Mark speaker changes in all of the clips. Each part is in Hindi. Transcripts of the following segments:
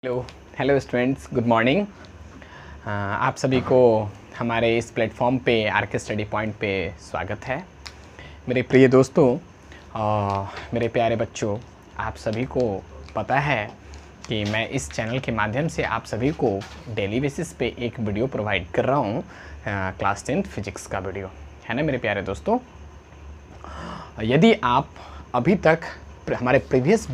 Speaker 1: Hello hello students, good morning. आप सभी को हमारे इस प्लेटफॉर्म पे आरके स्टडी पॉइंट पे स्वागत है। मेरे प्रिय दोस्तों, मेरे प्यारे बच्चों, आप सभी को पता है कि मैं इस चैनल के माध्यम से आप सभी को डेली बेसिस पे एक वीडियो प्रोवाइड कर रहा हूँ, क्लास 10th फिजिक्स का वीडियो, है ना मेरे प्यारे दोस्तों। यदि आप अभी तक हमारे प्रीवियस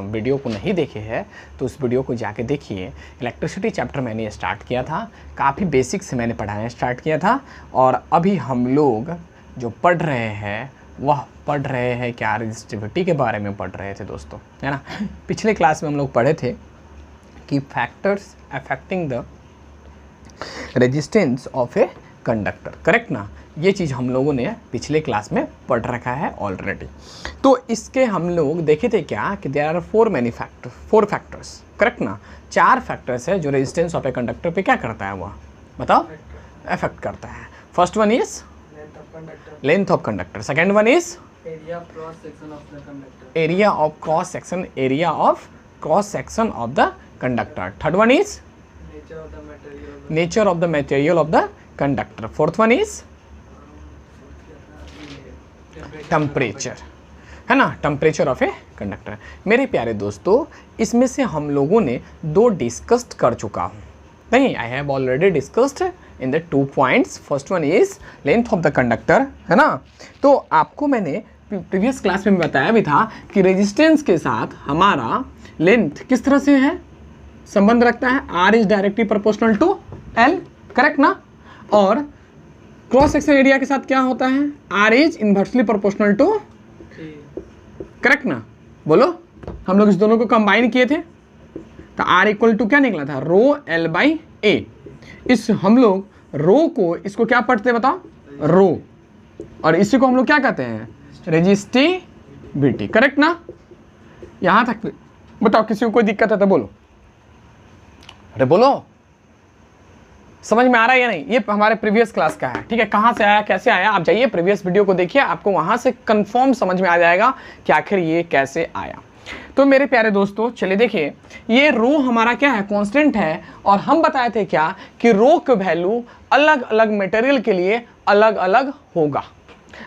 Speaker 1: वीडियो को नहीं देखे हैं तो उस वीडियो को जाके देखिए। इलेक्ट्रिसिटी चैप्टर मैंने स्टार्ट किया था, काफ़ी बेसिक से मैंने पढ़ाना स्टार्ट किया था और अभी हम लोग जो पढ़ रहे हैं वह पढ़ रहे हैं क्या, रेजिस्टिविटी के बारे में पढ़ रहे थे दोस्तों, है ना। पिछले क्लास में हम लोग पढ़े थे कि factors affecting the resistance of a conductor, correct ना। ये चीज़ हम लोगों ने पिछले क्लास में पढ़ रखा है ऑलरेडी। तो इसके हम लोग देखे थे क्या कि there are four factors, correct ना। 4 फैक्टर्स है जो रेजिस्टेंस ऑफ ए कंडक्टर पे क्या करता है, वह बताओ, अफेक्ट करता है। First one is length of conductor, second one is area of cross section of the conductor, third one is nature of the material of the conductor, fourth one is temperature, है ना, टेम्परेचर ऑफ ए कंडक्टर। मेरे प्यारे दोस्तों, इसमें से हम लोगों ने 2 डिस्कस्ड कर चुका हूँ, नहीं, I have already discussed in the 2 points. First one is length of the conductor, है ना। तो आपको मैंने प्रीवियस क्लास में बताया भी था कि रेजिस्टेंस के साथ हमारा लेंथ किस तरह से है, संबंध रखता है, R is directly proportional to L, correct ना। और क्रॉस सेक्शन एरिया के साथ क्या होता है, R is inversely proportional to, correct ना। बोलो, हम लोग इस दोनों को कंबाइन किए थे तो आर इक्वल टू क्या निकला था, रो एल बाई ए। इस हम लोग रो को, इसको क्या पढ़ते हैं बताओ, रो, और इसी को हम लोग क्या कहते हैं, रेजिस्टिविटी, करेक्ट ना। यहां तक बताओ, किसी को कोई दिक्कत है तो बोलो, अरे बोलो, समझ में आ रहा है या नहीं। ये हमारे प्रीवियस क्लास का है, ठीक है। कहाँ से आया, कैसे आया, आप जाइए प्रीवियस वीडियो को देखिए, आपको वहाँ से कंफर्म समझ में आ जाएगा कि आखिर ये कैसे आया। तो मेरे प्यारे दोस्तों, चलिए देखिए, ये रो हमारा क्या है, कांस्टेंट है, और हम बताए थे क्या कि रो की वैल्यू अलग अलग मटेरियल के लिए अलग अलग होगा।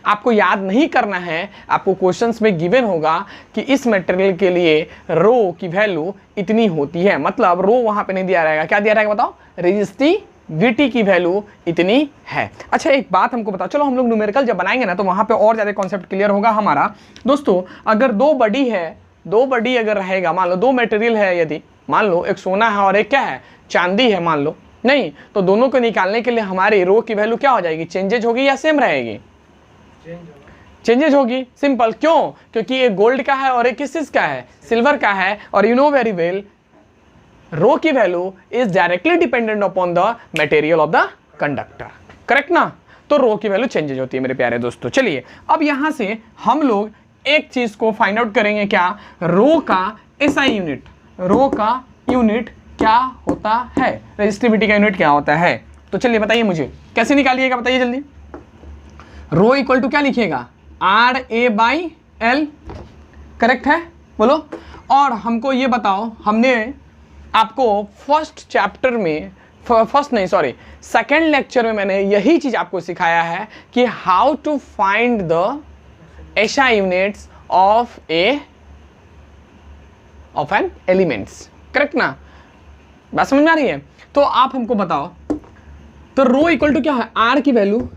Speaker 1: आपको याद नहीं करना है, आपको क्वेश्चंस में गिवन होगा कि इस मटेरियल के लिए रो की वैल्यू इतनी होती है, मतलब रो वहाँ पे नहीं दिया रहेगा, क्या दिया रहेगा बताओ, रेजिस्टिविटी की वैल्यू इतनी है। अच्छा, एक बात हमको बताओ, चलो हम लोग न्यूमेरिकल जब बनाएंगे ना तो वहाँ पे और ज़्यादा कॉन्सेप्ट क्लियर होगा हमारा। दोस्तों, अगर 2 बॉडी है, 2 बॉडी अगर रहेगा, मान लो 2 मटेरियल है, यदि मान लो एक सोना है और एक क्या है, चांदी है, मान लो, नहीं, तो दोनों को निकालने के लिए हमारी रो की वैल्यू क्या हो जाएगी, चेंजेज होगी या सेम रहेगी, चेंजेस होगी। सिंपल, क्यों, क्योंकि एक गोल्ड का है और एक किस चीज का है, सिल्वर का है, और यू नो वेरी वेल रो की value is directly dependent upon the material of the conductor, correct ना। तो रो की वैल्यू चेंजेज होती है मेरे प्यारे दोस्तों। चलिए अब यहां से हम लोग एक चीज को फाइंड आउट करेंगे, क्या, रो का एसआई यूनिट, रो का यूनिट क्या होता है, रेजिस्टिविटी का यूनिट क्या होता है। तो चलिए बताइए मुझे, कैसे निकालिएगा, बताइए जल्दी। रो इक्वल टू क्या लिखिएगा, R A by L, correct है, बोलो। और हमको ये बताओ, हमने आपको फर्स्ट चैप्टर में, सेकेंड लेक्चर में मैंने यही चीज आपको सिखाया है कि how to find the SI units of an elements, correct ना। बात समझ में आ रही है। तो आप हमको बताओ, तो रो इक्वल टू क्या है, आर की वैल्यू,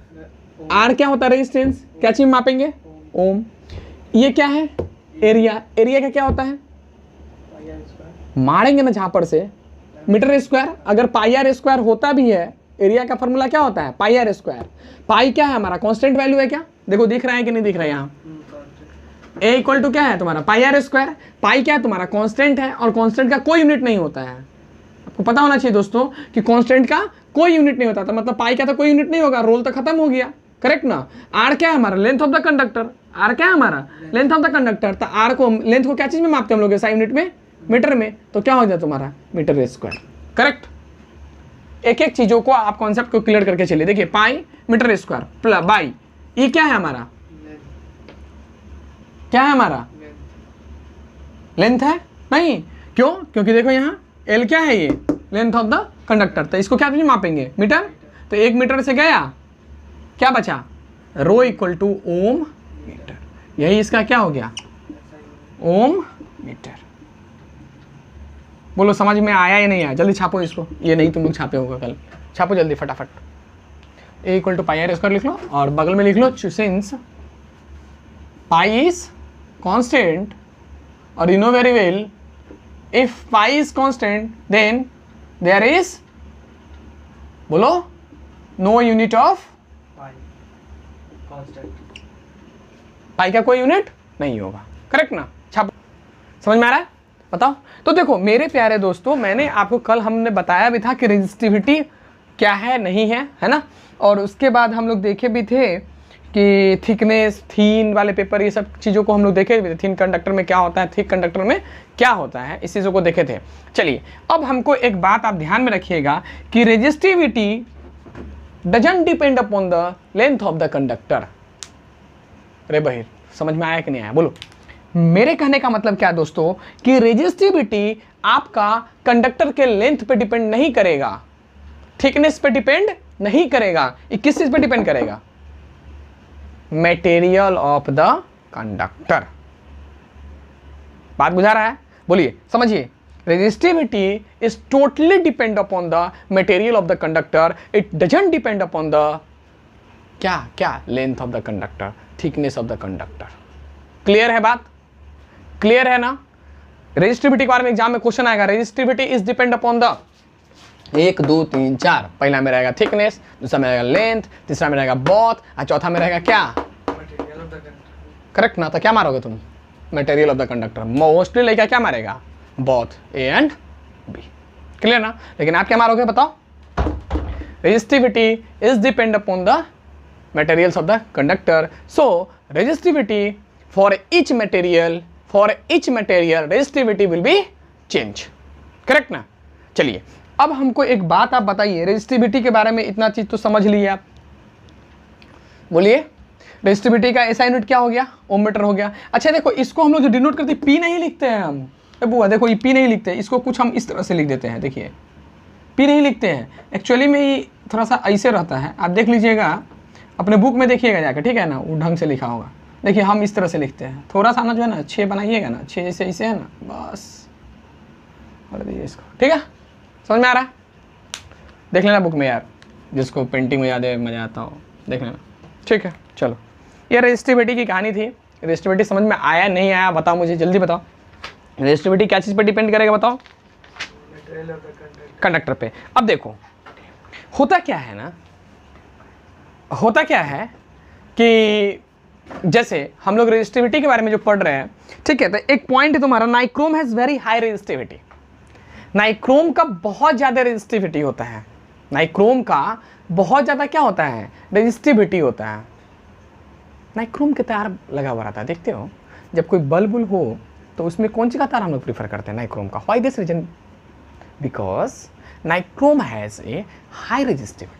Speaker 1: आर क्या होता है, रेजिस्टेंस, क्या चीज मापेंगे, ओम। ये क्या है, एरिया, एरिया का क्या होता है, मारेंगे ना जहां पर से, मीटर स्क्वायर। अगर पाई आर स्क्वायर होता भी है, एरिया का फॉर्मूला क्या होता है, पाई आर स्क्वायर। पाई क्या है हमारा, कांस्टेंट वैल्यू है, क्या देखो दिख रहा है कि नहीं दिख रहा है, यहाँ ए इक्वल टू क्या है तुम्हारा, पाई आर स्क्वायर। पाई क्या है तुम्हारा, कांस्टेंट है, और कांस्टेंट का कोई यूनिट नहीं होता है। आपको पता होना चाहिए दोस्तों कि कांस्टेंट का कोई यूनिट नहीं होता था, मतलब पाई का तो कोई यूनिट नहीं होगा, रोल तो खत्म हो गया, करेक्ट ना। आर क्या है हमारा, length of the conductor, R क्या है हमारा, लेंथ ऑफ द कंडक्टर। तो आर को, लेंथ को क्या चीज में मापते हैं हम लोग, ऐसा यूनिट में, मीटर में, तो क्या हो जाए तुम्हारा, मीटर स्क्वायर, करेक्ट। एक एक चीजों को आप कॉन्सेप्ट को क्लियर करके चलिए। देखिए, pi metre square plus by, ये क्या है हमारा, क्या है हमारा, लेंथ है, नहीं, क्यों, क्योंकि देखो यहाँ एल क्या है, ये लेंथ ऑफ द कंडक्टर, तो इसको क्या मापेंगे, मीटर, तो 1 मीटर से गया, क्या बचा, rho equal two ohm metre, यही इसका क्या हो गया, ओम मीटर। बोलो समझ में आया या नहीं आया, जल्दी छापो इसको, ये नहीं तुम लोग छापे होगा कल, छापो जल्दी फटाफट। A equal to pi R square लिख लो और बगल में लिख लो सिंस पाई इज कांस्टेंट, और you know very well if pi is constant then there is, बोलो, नो यूनिट ऑफ पाई का कोई यूनिट नहीं होगा, करेक्ट ना, छापो। समझ में आ रहा है, बताओ। तो देखो मेरे प्यारे दोस्तों, मैंने आपको कल हमने बताया भी था कि रेजिस्टिविटी क्या है, नहीं है, है ना, और उसके बाद हम लोग देखे भी थे कि थिकनेस, थीन वाले पेपर, ये सब चीज़ों को हम लोग देखे भी थे, थिन कंडक्टर में क्या होता है, थिक कंडक्टर में क्या होता है, इस चीज़ों को देखे थे। चलिए अब हमको एक बात आप ध्यान में रखिएगा कि resistivity doesn't depend upon the length of the conductor. अरे भाई समझ में आया कि नहीं आया, बोलो। मेरे कहने का मतलब क्या है दोस्तों, कि रेजिस्टिविटी आपका कंडक्टर के लेंथ पे डिपेंड नहीं करेगा, थिकनेस पे डिपेंड नहीं करेगा, ये किस चीज पे डिपेंड करेगा, मटेरियल ऑफ द कंडक्टर। बात बुझा रहा है, बोलिए, समझिए। Resistivity is totally depend upon the material of the conductor, it doesn't depend upon the क्या length of the conductor, thickness of the conductor. Clear है बात, क्लियर है ना। रेजिस्टिविटी के बारे में एग्जाम में क्वेश्चन आएगा, resistivity is depend upon the 1 2 3 4, पहला में रहेगा थिकनेस, दूसरा में रहेगा लेंथ, तीसरा में रहेगा बॉथ, और चौथा में रहेगा क्या, material of the conductor. Correct ना, तो क्या मारोगे तुम, material of the conductor. Mostly लेकर क्या मारेगा, both A and B, clear ना। लेकिन आप क्या मारोगे बताओ, resistivity is depend upon the materials of the conductor, so resistivity for each material resistivity will be change, correct ना। चलिए अब हमको एक बात आप बताइए, रेजिस्टिविटी के बारे में इतना चीज तो समझ लिए आप, बोलिए रेजिस्टिविटी का ऐसा यूनिट क्या हो गया, ओम मीटर हो गया। अच्छा देखो इसको हम लोग जो डिनोट करते हैं, पी नहीं लिखते हैं हम, बुआ देखो ये पी नहीं लिखते हैं, इसको कुछ हम इस तरह से लिख देते हैं, देखिए पी नहीं लिखते हैं, एक्चुअली में ये थोड़ा सा ऐसे रहता है, आप देख लीजिएगा अपने बुक में, देखिएगा जाके, ठीक है ना, वो ढंग से लिखा होगा। देखिए हम इस तरह से लिखते हैं, थोड़ा सा ना जो है ना 6 बनाइएगा ना, 6 जैसे ऐसे है ना, बस कर दीजिए इसको, ठीक है, समझ में आ रहा है। देख लेना बुक में यार, जिसको पेंटिंग में ज़्यादा मज़ा आता हो देख लेना, ठीक है। चलो ये रेजिस्टिविटी की कहानी थी। रेजिस्टिविटी समझ में आया नहीं आया बताओ मुझे, जल्दी बताओ। रेजिस्टिविटी क्या चीज़ पर डिपेंड करेगा बताओ, कंडक्टर पे। अब देखो होता क्या है ना, होता क्या है कि जैसे हम लोग रेजिस्टिविटी के बारे में जो पढ़ रहे हैं, ठीक है, तो एक पॉइंट है तुम्हारा, nichrome has very high resistivity. Nichrome का बहुत ज़्यादा रेजिस्टिविटी होता है, नाइक्रोम का बहुत ज़्यादा क्या होता है, रेजिस्टिविटी होता है। नाइक्रोम के तार लगा हुआ रहता है, देखते हो जब कोई बल्ब हो तो उसमें कौन सी का तार हम लोग प्रीफर करते हैं, नाइक्रोम का। Why this reason, because nichrome has a high resistivity,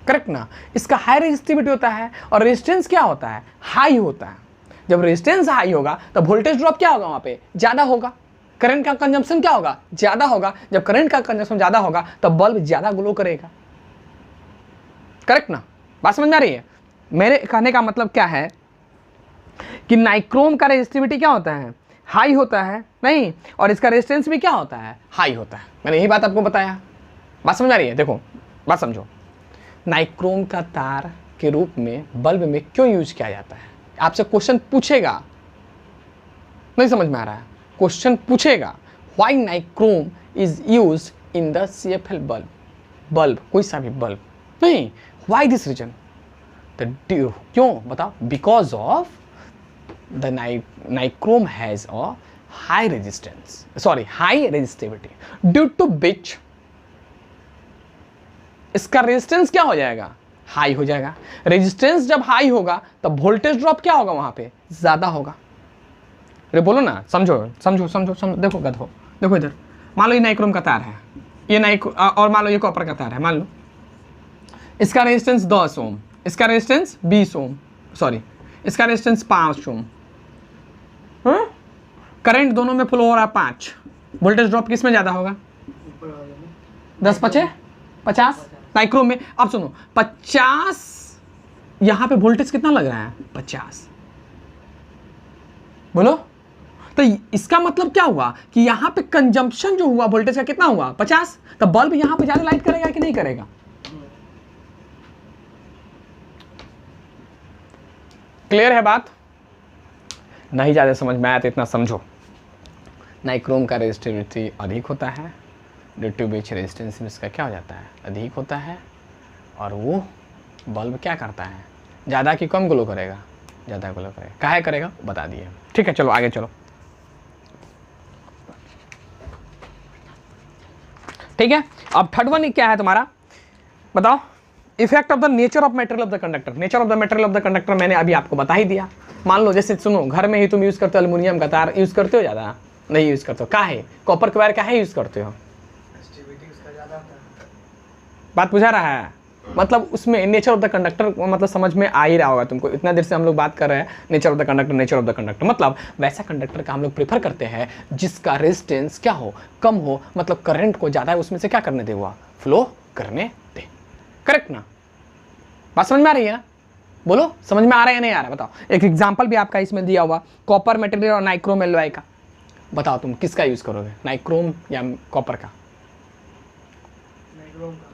Speaker 1: correct ना। इसका हाई रेजिस्टिविटी होता है और रेजिस्टेंस क्या होता है, हाई होता है। जब रेजिस्टेंस हाई होगा तो वोल्टेज ड्रॉप क्या होगा, वहाँ पे ज़्यादा होगा, करंट का कंजम्पशन क्या होगा, ज़्यादा होगा। जब करंट का कंजम्पशन ज़्यादा होगा तो बल्ब ज़्यादा ग्लो करेगा, करेक्ट ना। बात समझ में आ रही है। मेरे कहने का मतलब क्या है कि नाइक्रोम का रेजिस्टिविटी क्या होता है, हाई होता है, नहीं, और इसका रेजिस्टेंस भी क्या होता है, हाई होता है। मैंने यही बात आपको बताया, बात समझ आ रही है। देखो बात समझो, नाइक्रोम का तार के रूप में बल्ब में क्यों यूज किया जाता है, आपसे क्वेश्चन पूछेगा, नहीं समझ में आ रहा है, क्वेश्चन पूछेगा why nichrome is use in the CFL bulb, bulb कोई सा भी बल्ब नहीं, व्हाई दिस रीजन, क्यों बताओ, because of the nichrome has a high resistance, sorry high resistivity, due to which इसका रेजिस्टेंस क्या हो जाएगा, हाई हो जाएगा। रेजिस्टेंस जब हाई होगा तब वोल्टेज ड्रॉप क्या होगा, वहां पे ज्यादा होगा। अरे बोलो ना, समझो समझो समझो समझो। देखो गधो, देखो इधर, मान लो ये नाइक्रोम का तार है, ये और मान लो ये कॉपर का तार है, मान लो इसका रेजिस्टेंस 10 ओम, इसका रेजिस्टेंस 20 ओम, सॉरी इसका रेजिस्टेंस 5 ओम, करंट दोनों में फ्लो हो रहा है 5, वोल्टेज ड्रॉप किस में ज़्यादा होगा? 10 पचे 50 माइक्रो में। अब सुनो 50, यहाँ पे वोल्टेज कितना लग रहा है? 50। बोलो, तो इसका मतलब क्या हुआ कि यहाँ पे कंजम्पशन जो हुआ वोल्टेज का कितना हुआ? 50। तो बल्ब यहाँ पे ज़्यादा लाइट करेगा कि नहीं करेगा? क्लियर है बात? नहीं ज़्यादा समझ में आया तो इतना समझो, नाइक्रोम का रेजिस्टिविटी अधिक होता है, ड्यू टू विच रेजिस्टेंस इसका क्या हो जाता है? अधिक होता है। और वो बल्ब क्या करता है? ज़्यादा कि कम ग्लो करेगा? ज़्यादा ग्लो करेगा। काहे करेगा बता दिए। ठीक है, चलो आगे चलो। ठीक है, अब थर्ड वन क्या है तुम्हारा? बताओ। Effect of the nature of material of the conductor. Nature of the material of the conductor मैंने अभी आपको बता ही दिया। मान लो जैसे सुनो, घर में ही तुम यूज़ करते हो एल्युमिनियम का तार, यूज़ करते हो? ज़्यादा नहीं यूज़ करते हो। काहे? कॉपर के वायर काहे यूज़ करते हो? बात बुझा रहा है? मतलब उसमें नेचर ऑफ द कंडक्टर मतलब समझ में आ ही रहा होगा तुमको। इतना देर से हम लोग बात कर रहे हैं nature of the conductor, nature of the conductor मतलब वैसा कंडक्टर का हम लोग प्रेफर करते हैं जिसका रेजिस्टेंस क्या हो? कम हो, मतलब करंट को ज़्यादा उसमें से क्या करने दे? हुआ फ्लो करने दे। करेक्ट ना? बात समझ में आ रही है ना? बोलो, समझ में आ रहा है या नहीं आ रहा है? बताओ। एक एग्जाम्पल भी आपका इसमें दिया हुआ, कॉपर मटेरियल और नाइक्रोम एलॉय का। बताओ तुम किसका यूज़ करोगे, नाइक्रोम या कॉपर का?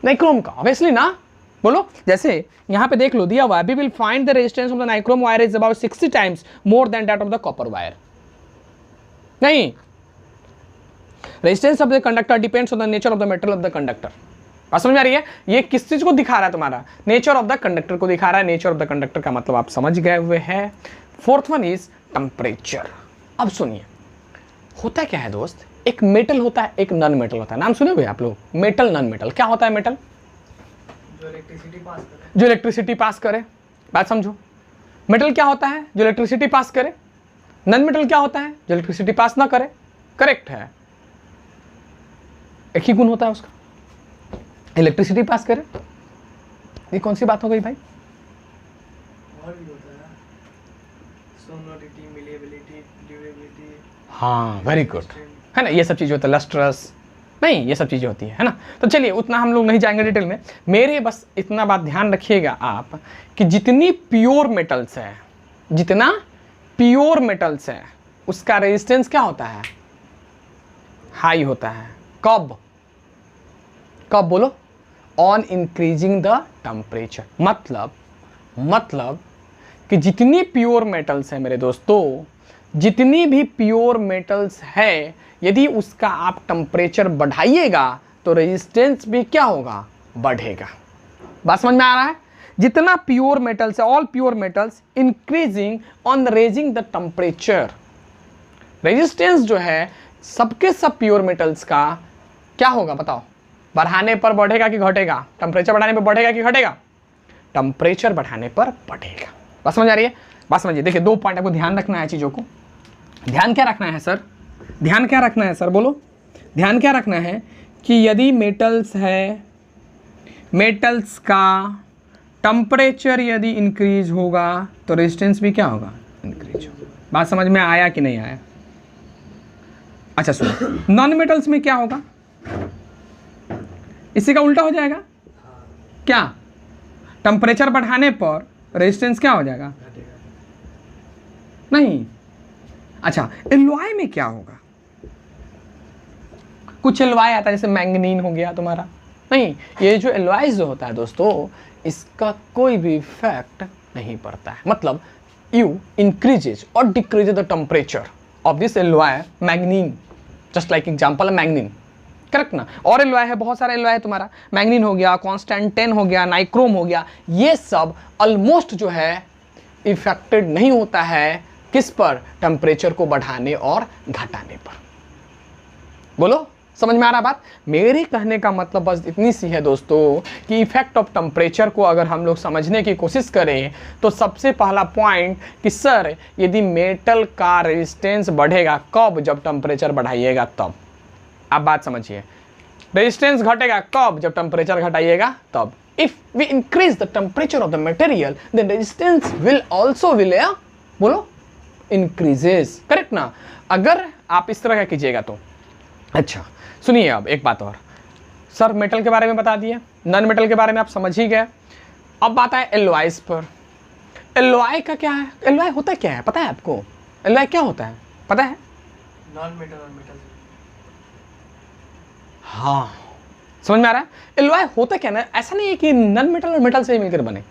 Speaker 1: नाइक्रोम का ऑब्वियसली ना। बोलो, जैसे यहाँ पे देख लो दिया हुआ है, we will find the resistance of the nichrome wire is about 60 times more than that of the copper wire. नहीं, resistance of the conductor depends on the nature of the metal of the conductor. बात समझ में आ रही है? ये किस चीज को दिखा रहा है? तुम्हारा नेचर ऑफ द कंडक्टर को दिखा रहा है। नेचर ऑफ द कंडक्टर का मतलब आप समझ गए हुए हैं। Fourth one is temperature. अब सुनिए, होता क्या है दोस्त, एक मेटल होता है, एक नॉन मेटल होता है। नाम सुने हुए आप लोग? Metal, non metal. क्या होता है मेटल? जो इलेक्ट्रिसिटी पास करे। बात समझो। मेटल क्या होता है? जो इलेक्ट्रिसिटी पास करे। नॉन मेटल क्या होता है? जो इलेक्ट्रिसिटी पास ना करे। करेक्ट है, एक ही गुण होता है उसका, इलेक्ट्रिसिटी पास करे। ये कौन सी बात हो गई भाई?
Speaker 2: और भी होता है, सोनोरिटी, मिलेबिलिटी, ड्यूरेबिलिटी।
Speaker 1: हाँ, वेरी गुड, है ना? ये सब चीज़ें होता है, लस्ट्रस, नहीं ये सब चीज़ें होती है ना? तो चलिए उतना हम लोग नहीं जाएंगे डिटेल में। मेरे बस इतना बात ध्यान रखिएगा आप कि जितनी प्योर मेटल्स है, जितना प्योर मेटल्स है उसका रेजिस्टेंस क्या होता है? हाई होता है। कब? कब बोलो? On increasing the temperature. मतलब कि जितनी प्योर मेटल्स है मेरे दोस्तों, जितनी भी प्योर मेटल्स है, यदि उसका आप टेम्परेचर बढ़ाइएगा तो रेजिस्टेंस भी क्या होगा? बढ़ेगा। बात समझ में आ रहा है? जितना प्योर मेटल्स है, all pure metals increasing on raising the temperature. Resistance जो है सबके सब प्योर मेटल्स का क्या होगा बताओ? बढ़ाने पर बढ़ेगा कि घटेगा? टेम्परेचर बढ़ाने पर बढ़ेगा कि घटेगा? टेम्परेचर बढ़ाने पर बढ़ेगा। बात समझ आ रही है? बात समझिए। देखिए, दो पॉइंट आपको ध्यान रखना है चीज़ों को। ध्यान क्या रखना है सर? ध्यान क्या रखना है सर? बोलो, ध्यान क्या रखना है कि यदि मेटल्स है, मेटल्स का टेम्परेचर यदि इंक्रीज होगा तो रेजिस्टेंस भी क्या होगा? इंक्रीज होगा। बात समझ में आया कि नहीं आया? अच्छा सुनो, नॉन मेटल्स में क्या होगा? इसी का उल्टा हो जाएगा। क्या? टेम्परेचर बढ़ाने पर रेजिस्टेंस क्या हो जाएगा? नहीं। अच्छा, एलॉय में क्या होगा? कुछ एलॉय आता है जैसे मैंगनीन हो गया तुम्हारा। नहीं, ये जो एलॉय जो होता है दोस्तों, इसका कोई भी इफेक्ट नहीं पड़ता है। मतलब यू इंक्रीजेज और decreases the temperature of this alloy manganin, just like example manganin. Correct ना? और एलॉय है, बहुत सारे एलॉय है तुम्हारा। मैंगनीन हो गया, कॉन्स्टेंटेन हो गया, नाइक्रोम हो गया। ये सब ऑलमोस्ट जो है इफेक्टेड नहीं होता है किस पर? टेम्परेचर को बढ़ाने और घटाने पर। बोलो, समझ में आ रहा बात? मेरे कहने का मतलब बस इतनी सी है दोस्तों कि इफेक्ट ऑफ टेम्परेचर को अगर हम लोग समझने की कोशिश करें तो सबसे पहला पॉइंट कि सर यदि मेटल का रेजिस्टेंस बढ़ेगा कब? जब टेम्परेचर बढ़ाइएगा तब। आप बात समझिए, रेजिस्टेंस घटेगा कब? जब टेम्परेचर घटाइएगा तब। If we increase the temperature of the material then resistance will also will बोलो इंक्रीजेस। करेक्ट ना? अगर आप इस तरह का कीजिएगा तो अच्छा सुनिए, अब एक बात और, सर मेटल के बारे में बता दिए, नॉन मेटल के बारे में आप समझ ही गए। अब बात है एलॉयज पर। एलॉय का क्या है, एलॉय होता क्या है पता है आपको? एलॉय क्या होता है पता है?
Speaker 2: नॉन मेटल और मेटल।
Speaker 1: हाँ समझ में आ रहा है? एलॉय होता क्या ना, ऐसा नहीं है कि नॉन मेटल और मेटल से ही मिलकर बने,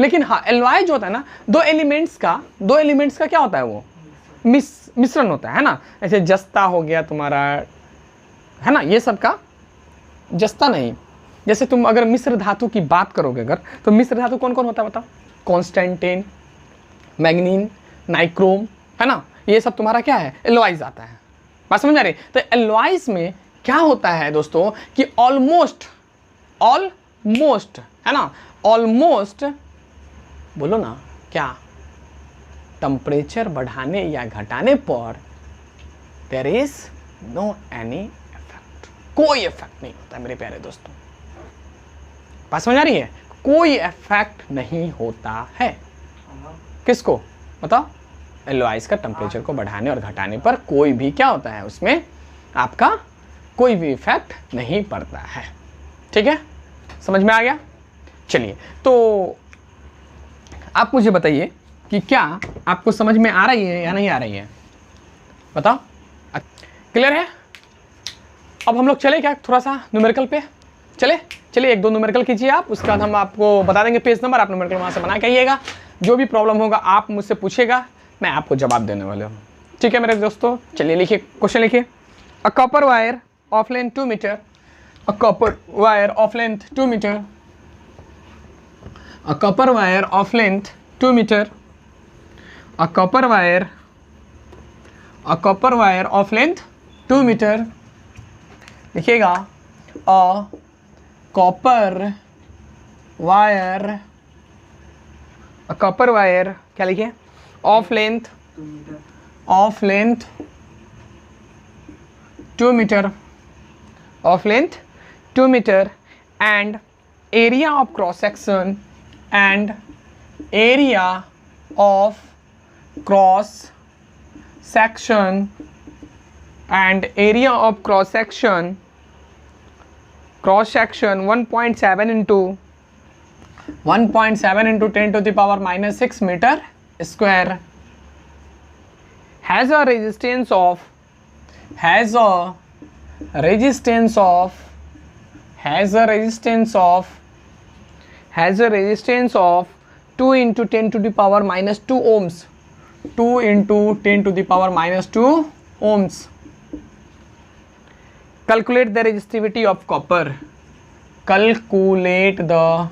Speaker 1: लेकिन हाँ एलॉय जो होता है ना, दो एलिमेंट्स का क्या होता है, वो मिश्रण होता है ना। ऐसे जस्ता हो गया तुम्हारा, है ना, ये सब का जस्ता नहीं। जैसे तुम अगर मिश्र धातु की बात करोगे अगर, तो मिश्र धातु कौन कौन होता है बताओ? कॉन्स्टेंटेन, मैग्नीन, नाइक्रोम, है ना, ये सब तुम्हारा क्या है, एलॉयज आता है। बात समझ आ रही? तो एलॉयज में क्या होता है दोस्तों कि ऑलमोस्ट है ना, ऑलमोस्ट बोलो ना क्या, टेम्परेचर बढ़ाने या घटाने पर there is no any effect, कोई इफेक्ट नहीं होता मेरे प्यारे दोस्तों। बात समझ आ रही है? कोई इफेक्ट नहीं होता है। किसको बताओ? एलॉयज का टेम्परेचर को बढ़ाने और घटाने पर कोई भी क्या होता है, उसमें आपका कोई भी इफेक्ट नहीं पड़ता है। ठीक है, समझ में आ गया? चलिए, तो आप मुझे बताइए कि क्या आपको समझ में आ रही है या नहीं आ रही है, बताओ। क्लियर है? अब हम लोग चले क्या थोड़ा सा न्यूमेरिकल पे? चलिए एक दो न्यूमेरिकल कीजिए आप, उसके बाद हम आपको बता देंगे पेज नंबर, आप न्यूमेरिकल वहाँ से बना के आइएगा। जो भी प्रॉब्लम होगा आप मुझसे पूछेगा, मैं आपको जवाब देने वाला हूँ। ठीक है मेरे दोस्तों, चलिए लिखिए, क्वेश्चन लिखिए। A copper wire of length 2 metre, a copper wire of length 2 metre, a copper wire of length 2 metre, a copper wire of length 2 metre. लिखिएगा अ कॉपर वायर क्या लिखिए, of length 2 metre, of length 2 metre and area of cross section cross section 1.7 into 10 to the power minus 6 meter square, has a resistance of 2 into 10 to the power minus 2 ohms, 2 into 10 to the power minus 2 ohms. Calculate the resistivity of copper. Calculate the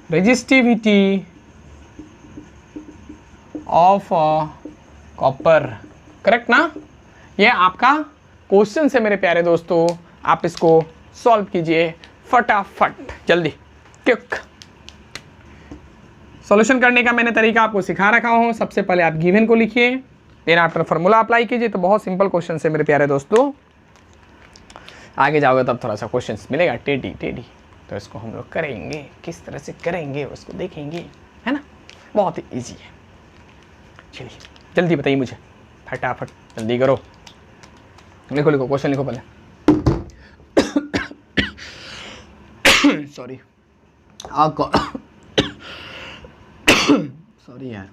Speaker 1: resistivity of copper. Correct ना? ये आपका क्वेश्चन है मेरे प्यारे दोस्तों, आप इसको सॉल्व कीजिए फटाफट, जल्दी क्विक। सॉल्यूशन करने का मैंने तरीका आपको सिखा रखा हूँ। सबसे पहले आप गिवन को लिखिए, देन आफ्टर फार्मूला अप्लाई कीजिए। तो बहुत सिंपल क्वेश्चन है मेरे प्यारे दोस्तों। आगे जाओगे तब थोड़ा सा क्वेश्चन मिलेगा टेढ़ी, तो इसको हम लोग करेंगे, किस तरह से करेंगे उसको देखेंगे, है ना, बहुत ही ईजी है। चलिए जल्दी बताइए मुझे, फटाफट जल्दी करो। लिखो क्वेश्चन लिखो पहले। सॉरी यार।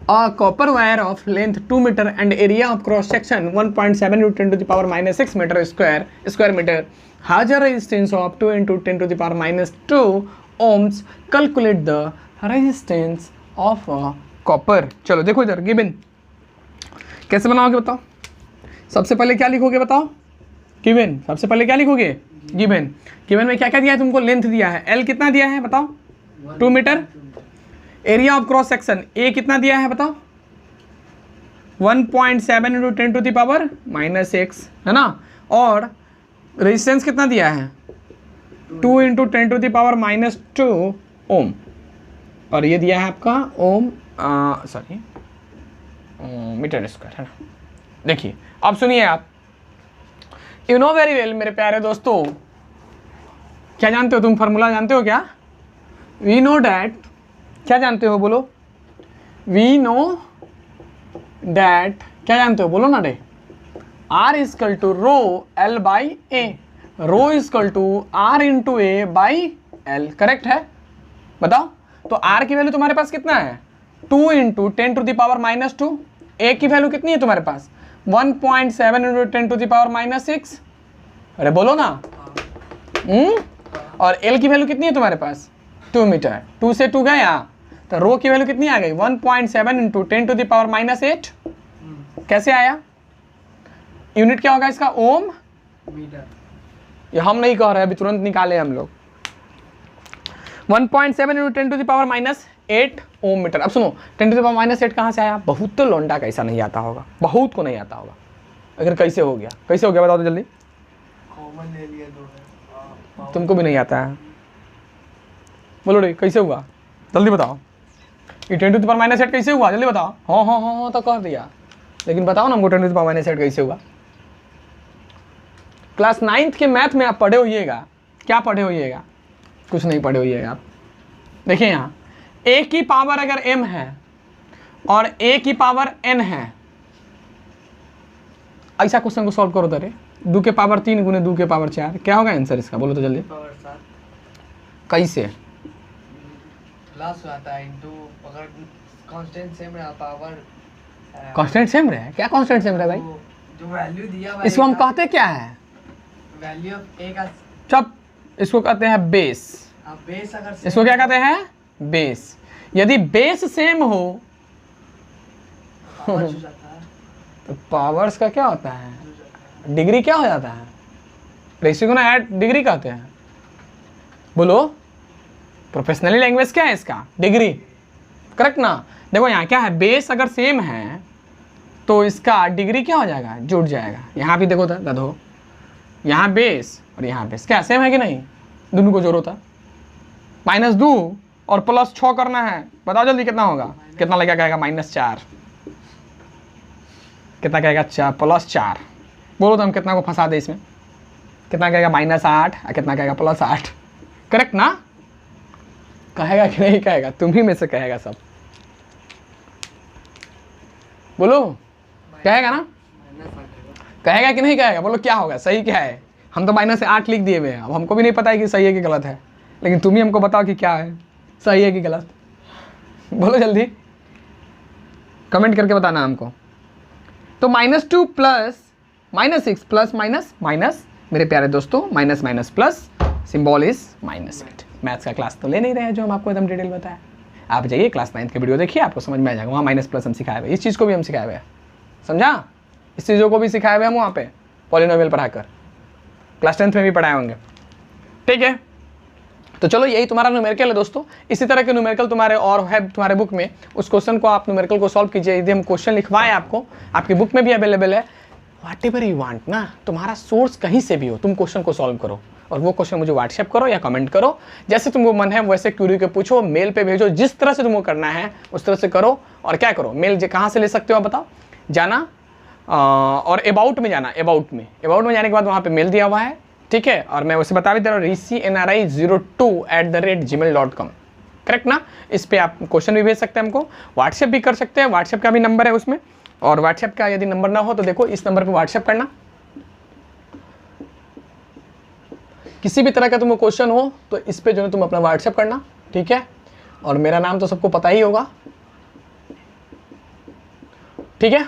Speaker 1: A copper wire of length 2 meter and area of cross section 1.7 into 10 to the power minus 6 meter square meter has a resistance of 2 into 10 to the power minus 2 ohms. Calculate the resistance of a copper. चलो देखो इधर गिवन कैसे बनाओगे बताओ। सबसे पहले क्या लिखोगे बताओ? गिवन। सबसे पहले क्या लिखोगे? गिवन में क्या क्या दिया है तुमको? लेंथ दिया है, L कितना दिया है बताओ? 2 metre. Area of cross section A कितना दिया है बताओ? 1.7 into 10 to the power minus 6, है ना। और रेजिस्टेंस कितना दिया है? 2 into 10 to the power minus 2 ओम। और ये दिया है आपका ओम, सॉरी मीटर स्क्वायर, है ना। देखिए अब सुनिए आप, यू नो वेरी वेल मेरे प्यारे दोस्तों, क्या जानते हो तुम? फार्मूला जानते हो क्या? वी नो डैट, क्या जानते हो बोलो? वी नो डैट, क्या जानते हो बोलो ना रे? R is equal to rho L by A, rho is equal to R into A by L, correct है? बताओ तो R की वैल्यू तुम्हारे पास कितना है 2 into 10 to the power minus 2, A की वैल्यू कितनी है तुम्हारे पास 1.7 into 10 to the power minus 6, अरे बोलो ना। और L की वैल्यू कितनी है तुम्हारे पास 2 मीटर, 2 से 2 गया तो रो की वैल्यू कितनी आ गई 1.7 into 10 to the power minus 8, कैसे आया? यूनिट क्या होगा इसका ओम
Speaker 2: मीटर।
Speaker 1: ये हम नहीं कह रहे हैं, अभी तुरंत निकाले हम लोग। 1.7 into 10 to the power minus 8 ohm metre. अब सुनो 10 टू द पावर माइनस 8 कहाँ से आया? बहुत तो लौंडा कैसा नहीं आता होगा, बहुत को नहीं आता होगा। अगर कैसे हो गया, कैसे हो गया बताओ तो जल्दी।
Speaker 2: कॉमन ले लिया दो है।
Speaker 1: तुमको भी नहीं आता है, बोलो रे कैसे हुआ जल्दी बताओ। ये 10 टू द पावर माइनस 8 कैसे हुआ जल्दी बताओ। हाँ हाँ हाँ हाँ तो कर दिया, लेकिन बताओ ना हमको 10 टू द पावर माइनस 8 कैसे हुआ। क्लास 9th के मैथ में आप पढ़े होइएगा, क्या पढ़े होइएगा? कुछ नहीं पढ़े होइएगा आप। देखिए यहाँ a की पावर अगर m है और a की पावर n है, ऐसा क्वेश्चन को सॉल्व करो तो रे 2 के पावर 3 गुने 2 के पावर 4, क्या होगा आंसर इसका बोलो तो जल्दी।
Speaker 2: पावर 7
Speaker 1: कैसे?
Speaker 2: प्लस आता है इनटू अगर कांस्टेंट सेम रहा पावर
Speaker 1: कांस्टेंट सेम रहे, क्या कांस्टेंट सेम रहे भाई?
Speaker 2: जो वैल्यू दिया हुआ
Speaker 1: इसको हम कहते क्या है?
Speaker 2: वैल्यू ऑफ ए का
Speaker 1: चुप, इसको कहते हैं बेस।
Speaker 2: बेस अगर
Speaker 1: इसको क्या कहते हैं? बेस। यदि बेस सेम हो
Speaker 2: पावर जो जाता है
Speaker 1: तो पावर्स का क्या होता है? डिग्री क्या हो जाता है? रेशियो को ना ऐड डिग्री कहते हैं। बोलो प्रोफेशनली लैंग्वेज क्या है इसका? डिग्री, करेक्ट ना? देखो यहाँ क्या है, बेस अगर सेम है तो इसका डिग्री क्या हो जाएगा? जुड़ जाएगा। यहाँ भी देखो गधो, यहाँ बेस और यहाँ बेस क्या सेम है कि नहीं? दोनों को जोड़ो था, -2 और +6 करना है, बताओ जल्दी कितना होगा? कितना लगा कहेगा? -4। कितना कहेगा? 4 + 4। बोलो तो हम कितना को फंसा दे इसमें? कितना कहेगा? -8 और कितना कहेगा? +8, करेक्ट ना? कहेगा कि नहीं कहेगा? तुम ही में से कहेगा सब, बोलो कहेगा ना? कहेगा कि नहीं कहेगा? बोलो क्या होगा, सही क्या है? हम तो -8 लिख दिए हुए हैं, अब हमको भी नहीं पता है कि सही है कि गलत है, लेकिन तुम ही हमको बताओ कि क्या है, सही है कि गलत। बोलो जल्दी, कमेंट करके बताना हमको। तो -2 प्लस -6 प्लस माइनस माइनस, मेरे प्यारे दोस्तों minus minus plus, symbol is -8। Maths का क्लास तो ले नहीं रहे हैं जो हम आपको एकदम डिटेल बताया। आप जाइए क्लास 9th के वीडियो देखिए, आपको समझ में आ जाएगा। वहाँ माइनस प्लस हम सिखाए हुए, इस चीज़ को भी हम सिखाए हुए हैं, समझा? इस चीज़ों को भी सिखाए हुए हम वहाँ पे पॉलिनोमियल पढ़ाकर, क्लास 10th में भी पढ़ाए होंगे, ठीक है? तो चलो यही तुम्हारा न्यूमेरिकल है दोस्तों। इसी तरह के न्यूमेरिकल तुम्हारे और है तुम्हारे बुक में, उस क्वेश्चन को आप न्यूमेरिकल को सॉल्व कीजिए। यदि हम क्वेश्चन लिखवाएं आपको, आपकी बुक में भी अवेलेबल है। व्हाटएवर यू वांट ना, तुम्हारा सोर्स कहीं से भी हो, तुम क्वेश्चन को सॉल्व करो और वो क्वेश्चन मुझे व्हाट्सएप करो या कमेंट करो, जैसे तुमको मन है वैसे क्यूरी के पूछो, मेल पे भेजो, जिस तरह से तुमको करना है उस तरह से करो। और क्या करो, मेल कहाँ से ले सकते हो आप बताओ? जाना और अबाउट में जाना, अबाउट में जाने के बाद वहाँ पे मेल दिया हुआ है, ठीक है? और मैं उसे बता भी दे रहा हूँ, rcnri02@gmail.com, करेक्ट ना? इस पे आप क्वेश्चन भी भेज सकते हैं हमको, व्हाट्सएप भी कर सकते हैं, व्हाट्सएप का भी नंबर है उसमें। और व्हाट्सएप का यदि नंबर ना हो तो देखो इस नंबर पे व्हाट्सएप करना, किसी भी तरह का तुमको क्वेश्चन हो तो इस पे जो है तुम अपना व्हाट्सएप करना, ठीक है? और मेरा नाम तो सबको पता ही होगा, ठीक है?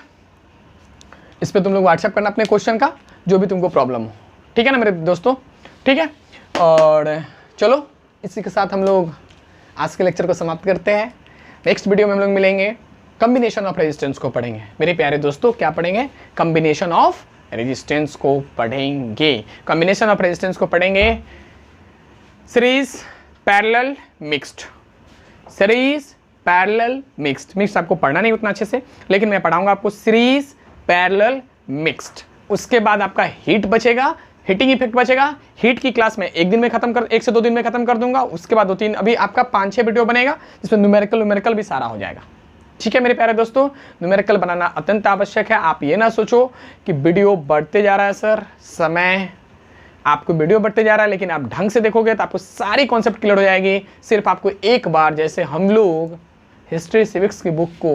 Speaker 1: इस पे तुम लोग व्हाट्सएप करना अपने क्वेश्चन का, जो भी तुमको प्रॉब्लम हो, ठीक है ना मेरे दोस्तों? ठीक है, और चलो इसी के साथ हम लोग आज के लेक्चर को समाप्त करते हैं। नेक्स्ट वीडियो में हम लोग मिलेंगे, कॉम्बिनेशन ऑफ रेजिस्टेंस को पढ़ेंगे। मेरे प्यारे दोस्तों क्या पढ़ेंगे? कॉम्बिनेशन ऑफ रेजिस्टेंस को पढ़ेंगे। कॉम्बिनेशन ऑफ रेजिस्टेंस को पढ़ेंगे, series, parallel, mixed. Series, parallel, mixed. Mixed आपको पढ़ना नहीं उतना अच्छे से, लेकिन मैं पढ़ाऊंगा आपको सीरीज, पैरेलल, मिक्स्ड। उसके बाद आपका हीट बचेगा, हीटिंग इफेक्ट बचेगा। हीट की क्लास में 1 से 2 दिन में खत्म कर दूंगा। उसके बाद 2-3 अभी आपका 5-6 वीडियो बनेगा जिसमें न्यूमेरिकल भी सारा हो जाएगा, ठीक है मेरे प्यारे दोस्तों? न्यूमेरिकल बनाना अत्यंत आवश्यक है। आप ये ना सोचो कि वीडियो बढ़ते जा रहा है सर, समय आपको वीडियो बढ़ते जा रहा है, लेकिन आप ढंग से देखोगे तो आपको सारी कॉन्सेप्ट क्लियर हो जाएगी। सिर्फ आपको एक बार, जैसे हम लोग हिस्ट्री सिविक्स की बुक को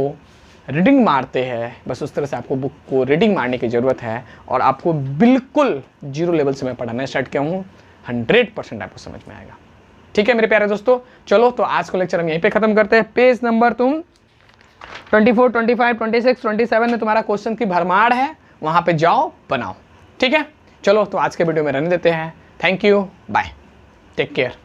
Speaker 1: रीडिंग मारते हैं, बस उस तरह से आपको बुक को रीडिंग मारने की ज़रूरत है। और आपको बिल्कुल 0 लेवल से मैं पढ़ाना स्टार्ट किया हूँ, 100% आपको समझ में आएगा। ठीक है मेरे प्यारे दोस्तों, चलो तो आज को लेक्चर हम यहीं पे ख़त्म करते हैं। पेज नंबर तुम 24, 25, 26, 27 में तुम्हारा क्वेश्चन की भरमार है, वहाँ पे जाओ बनाओ। ठीक है, चलो तो आज के वीडियो में रहने देते हैं। Thank you, bye, take care.